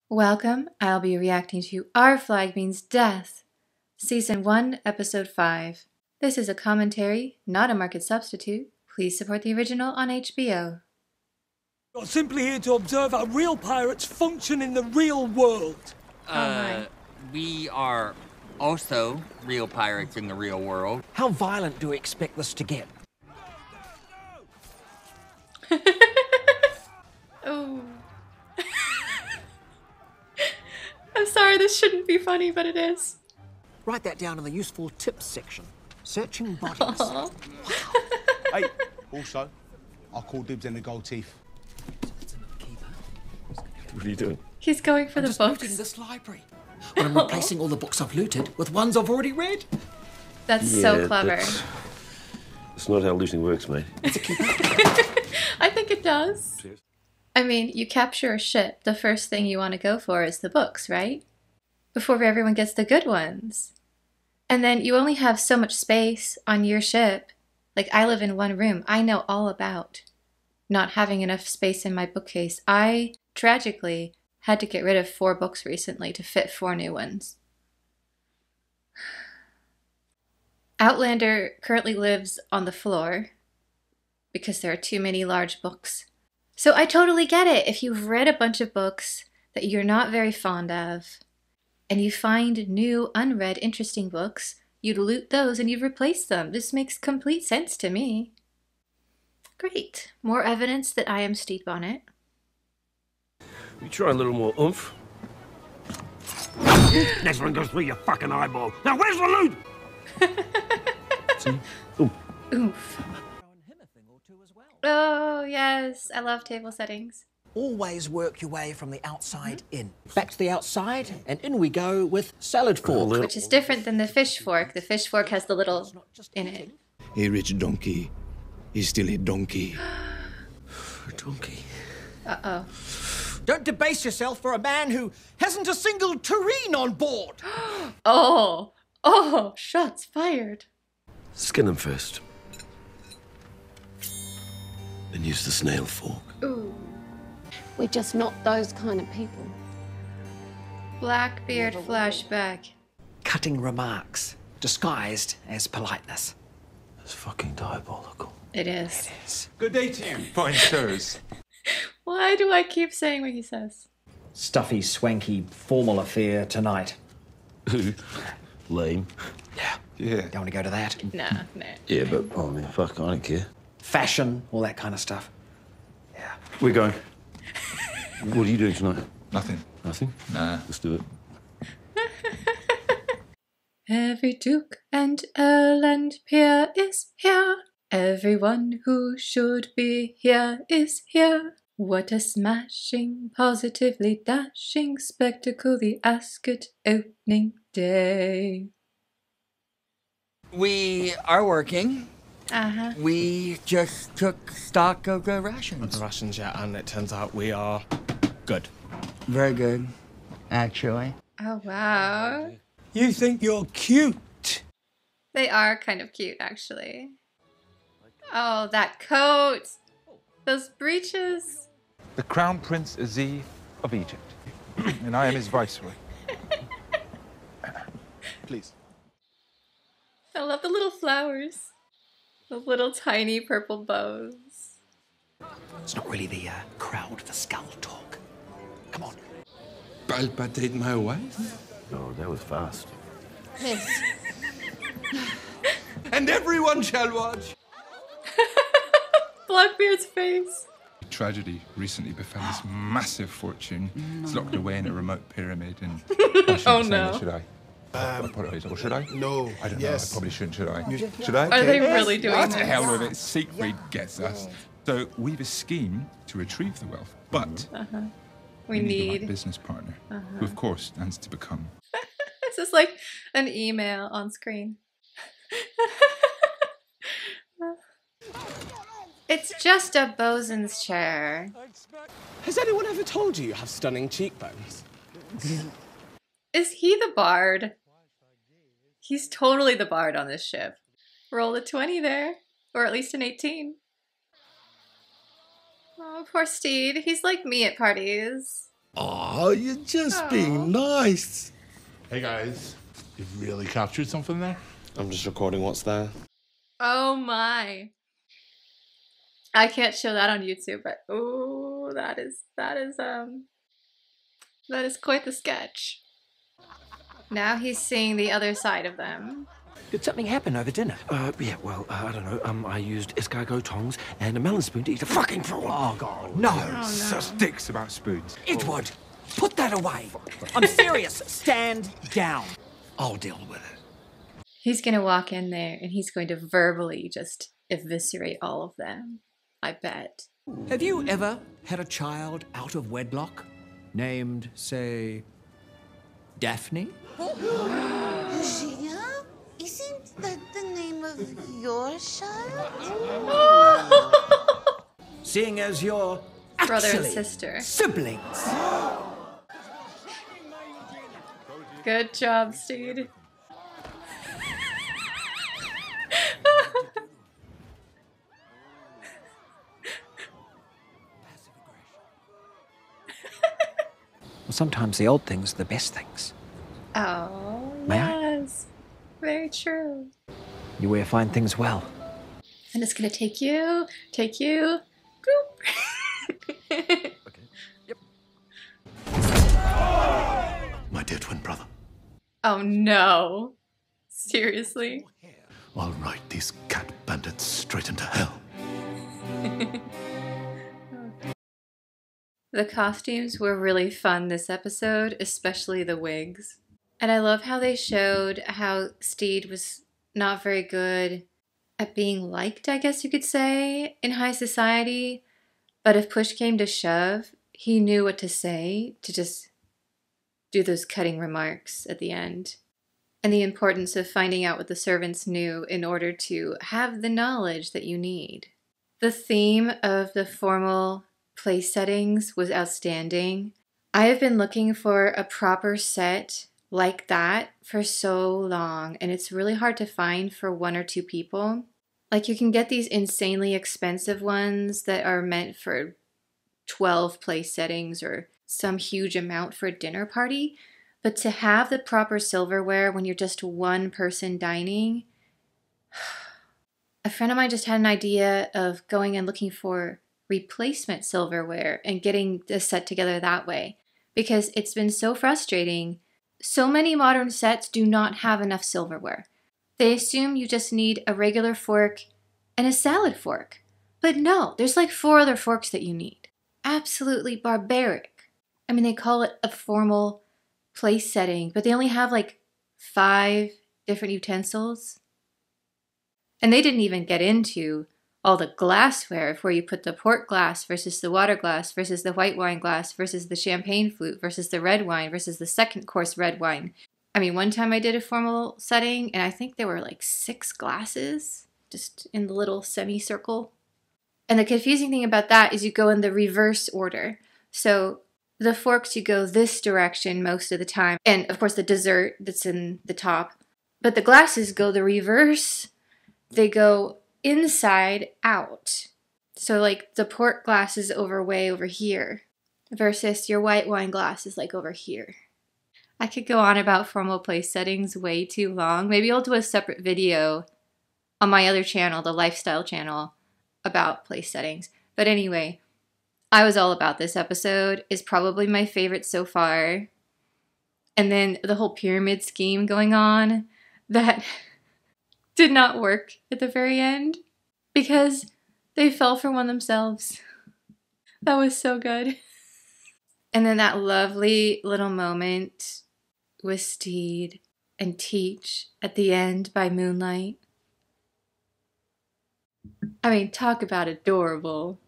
Welcome, I'll be reacting to Our Flag Means Death, Season 1, Episode 5. This is a commentary, not a market substitute. Please support the original on HBO. You're simply here to observe how real pirates function in the real world. We are also real pirates in the real world. How violent do we expect this to get? Oh. I'm sorry, this shouldn't be funny, but it is. Write that down in the useful tips section. Searching bodies. Wow. Hey, also, I'll call dibs on the gold teeth. What are you doing? He's going for the just looting books. this library. But I'm replacing all the books I've looted with ones I've already read. That's so clever. That's not how looting works, mate. I think it does. Cheers. I mean, you capture a ship, the first thing you want to go for is the books, right? Before everyone gets the good ones. And then you only have so much space on your ship. Like, I live in one room. I know all about not having enough space in my bookcase. I, tragically, had to get rid of 4 books recently to fit 4 new ones. Outlander currently lives on the floor because there are too many large books. So I totally get it. If you've read a bunch of books that you're not very fond of, and you find new, unread, interesting books, you'd loot those and you'd replace them. This makes complete sense to me. Great. More evidence that I am Steve Bonnet. You try a little more oomph. Next one goes through your fucking eyeball. Now where's the loot? See? Ooh. Oof. Oh, yes. I love table settings. Always work your way from the outside in. Back to the outside, and in we go with salad fork. Which is different than the fish fork. The fish fork has the little in it. A rich donkey is still a donkey. A donkey. Uh-oh. Don't debase yourself for a man who hasn't a single tureen on board. Oh. Oh, shots fired. Skin them first. Then use the snail fork. Ooh. We're just not those kind of people. Blackbeard flashback. Cutting remarks, disguised as politeness. That's fucking diabolical. It is. It is. Good day to you, fine sirs. Why do I keep saying what he says? Stuffy, swanky, formal affair tonight. Lame. Yeah. Don't want to go to that. Nah, nah. Yeah, but I mean, fuck, I don't care. Fashion, all that kind of stuff. Yeah. We're going. What are you doing tonight? Nothing. Nothing? Nah. Let's do it. Every duke and earl and peer is here. Everyone who should be here is here. What a smashing, positively dashing spectacle, the Ascot opening day. We are working. Uh-huh. We just took stock of the rations. The rations, yeah, and it turns out we are good. Very good, actually. Oh, wow. You think you're cute? They are kind of cute, actually. Oh, that coat. Those breeches. The Crown Prince Aziz of Egypt, and I am his viceroy. Please. I love the little flowers. The little tiny purple bows. It's not really the crowd for skull talk. Come on. Palpitate my wife? Oh, that was fast. Yes. And everyone shall watch. Blackbeard's face. Tragedy recently befell this massive fortune. It's locked away in a remote pyramid and... Oh, no. Should I? Apologize. Or should I? No. I don't know. I probably shouldn't, should I? Should I? Are they really doing What this? the hell with it? Siegfried gets us. So we've a scheme to retrieve the wealth, but We the right need... business partner, who of course stands to become. This is like an email on screen. It's just a bosun's chair. Has anyone ever told you you have stunning cheekbones? Is he the bard? He's totally the bard on this ship. Roll a 20 there. Or at least an 18. Oh, poor Steed. He's like me at parties. Oh, you're just being nice. Hey guys, you've really captured something there? I'm just recording what's there. Oh my. I can't show that on YouTube, but ooh, that is quite the sketch. Now he's seeing the other side of them. Did something happen over dinner? Yeah, well, I don't know. I used escargot tongs and a melon spoon to eat a fucking prawn. Oh, God, no. Oh, no. Sticks about spoons. Edward, put that away. I'm serious. Stand down. I'll deal with it. He's gonna walk in there and he's going to verbally just eviscerate all of them. I bet. Have you ever had a child out of wedlock named, say, Daphne? Lucia? Isn't that the name of your child? Seeing as you're Brother and actually sister. siblings. Good job, Steed. Well, sometimes the old things are the best things. Oh, May I? yes. Very true. You wear fine things well. And it's gonna take you. Boop. My dear twin brother, Oh no. Seriously? I'll ride these cat bandits straight into hell. The costumes were really fun this episode, especially the wigs. And I love how they showed how Steed was not very good at being liked, I guess you could say, in high society. But if push came to shove, he knew what to say to just do those cutting remarks at the end. And the importance of finding out what the servants knew in order to have the knowledge that you need. The theme of the formal place settings was outstanding. I have been looking for a proper set like that for so long, and it's really hard to find for 1 or 2 people. Like, you can get these insanely expensive ones that are meant for 12 place settings or some huge amount for a dinner party, but to have the proper silverware when you're just one person dining. A friend of mine just had an idea of going and looking for replacement silverware and getting the set together that way, because it's been so frustrating. So many modern sets do not have enough silverware. They assume you just need a regular fork and a salad fork. But no, there's like 4 other forks that you need. Absolutely barbaric. I mean, they call it a formal place setting, but they only have like 5 different utensils. And they didn't even get into all the glassware of where you put the port glass versus the water glass versus the white wine glass versus the champagne flute versus the red wine versus the second course red wine. I mean, one time I did a formal setting and I think there were like 6 glasses just in the little semicircle. And the confusing thing about that is you go in the reverse order. So the forks, you go this direction most of the time. And of course the dessert that's in the top. But the glasses go the reverse. They go inside out. So like the port glass is way over here versus your white wine glass is like over here. I could go on about formal place settings way too long. Maybe I'll do a separate video on my other channel, the lifestyle channel, about place settings. But anyway, I was all about this episode. It's probably my favorite so far. And then the whole pyramid scheme going on that did not work at the very end because they fell for one themselves. That was so good. And then that lovely little moment with Steed and Teach at the end by moonlight. I mean, talk about adorable.